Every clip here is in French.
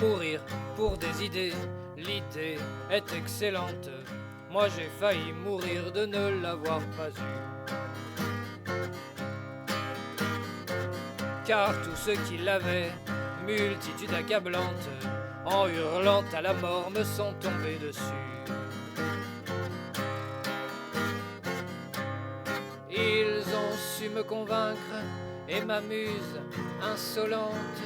Mourir pour des idées, l'idée est excellente. Moi j'ai failli mourir de ne l'avoir pas eue. Car tous ceux qui l'avaient, multitude accablante, en hurlant à la mort me sont tombés dessus. Ils ont su me convaincre et ma muse insolente,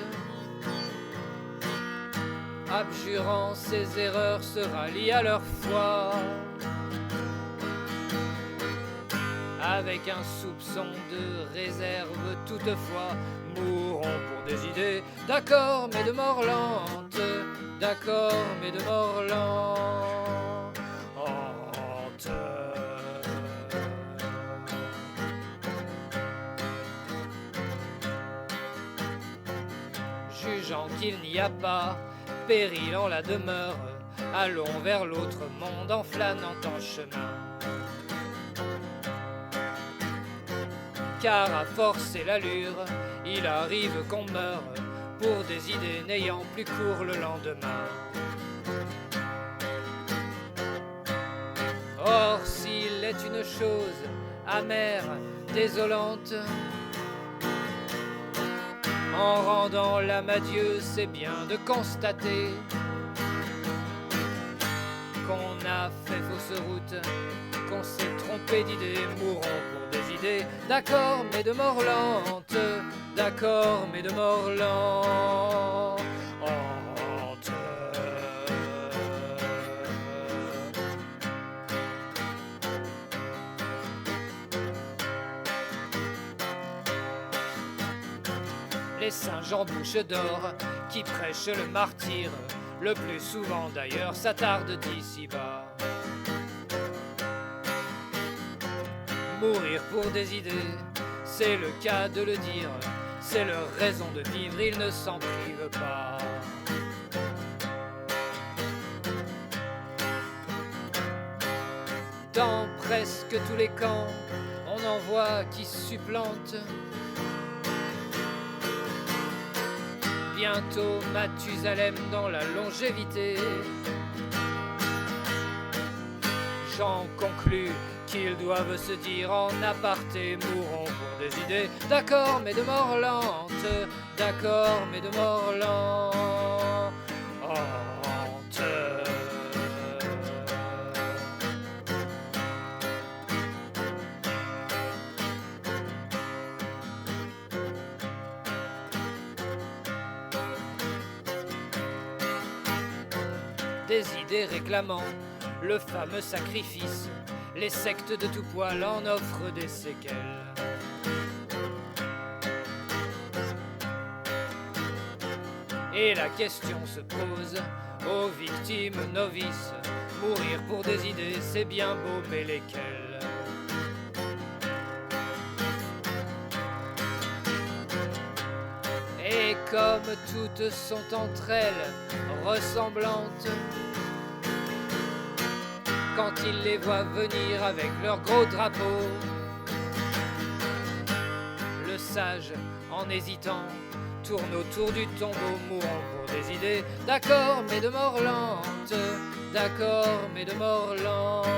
abjurant ses erreurs, se rallient à leur foi, avec un soupçon de réserve toutefois. Mourront pour des idées, d'accord mais de mort lente, d'accord mais de mort lente. Jugeant qu'il n'y a pas péril en la demeure, allons vers l'autre monde en flânant en chemin. Car à forcer l'allure, il arrive qu'on meure pour des idées n'ayant plus cours le lendemain. Or s'il est une chose amère, désolante, en rendant l'âme à Dieu, c'est bien de constater qu'on a fait fausse route, qu'on s'est trompé d'idées. Mourrons pour des idées, d'accord mais de mort lente, d'accord mais de mort lente. Les singes en bouche d'or qui prêchent le martyre, le plus souvent d'ailleurs s'attardent d'ici-bas. Mourir pour des idées, c'est le cas de le dire, c'est leur raison de vivre, ils ne s'en privent pas. Dans presque tous les camps, on en voit qui supplantent. Bientôt Mathusalem dans la longévité. J'en conclus qu'ils doivent se dire en aparté, mourront pour des idées, d'accord mais de mort lente, d'accord mais de mort lente. Des idées réclamant le fameux sacrifice, les sectes de tout poil en offrent des séquelles. Et la question se pose aux victimes novices, mourir pour des idées c'est bien beau mais lesquelles? Et comme toutes sont entre elles ressemblantes, quand ils les voient venir avec leurs gros drapeaux, le sage, en hésitant, tourne autour du tombeau. Mourant pour des idées, d'accord mais de mort lente, d'accord mais de mort lente.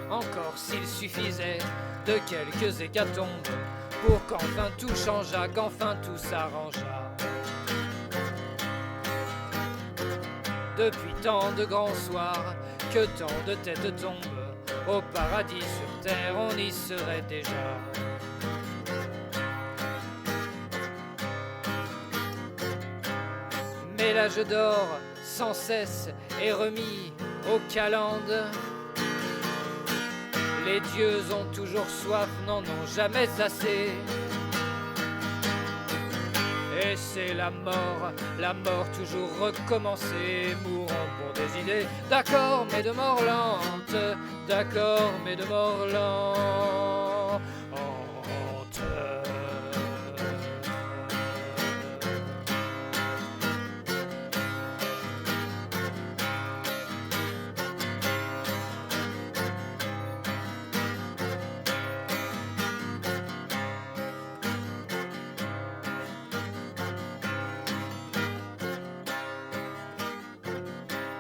Encore s'il suffisait de quelques hécatombes pour qu'enfin tout changeât, qu'enfin tout s'arrangeât. Depuis tant de grands soirs, que tant de têtes tombent, au paradis sur terre on y serait déjà. Mais l'âge d'or sans cesse est remis aux calendes. Les dieux ont toujours soif, n'en ont jamais assez. Et c'est la mort toujours recommencée. Mourant pour des idées, d'accord mais de mort lente, d'accord mais de mort lente.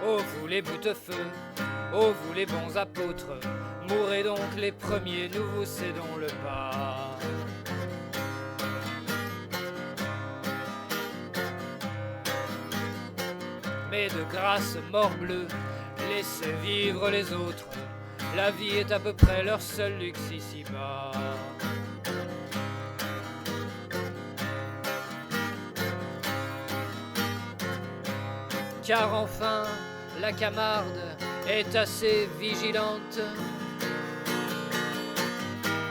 ô vous les boutefeux, ô vous les bons apôtres, mourrez donc les premiers, nous vous cédons le pas. Mais de grâce, morbleu, laissez vivre les autres, la vie est à peu près leur seul luxe ici-bas. Car enfin, la Camarde est assez vigilante.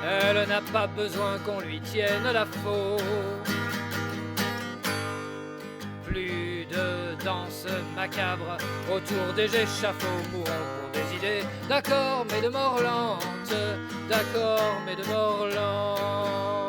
Elle n'a pas besoin qu'on lui tienne la faute. Plus de danse macabre autour des échafauds, mourons pour des idées. D'accord, mais de mort lente. D'accord, mais de mort lente.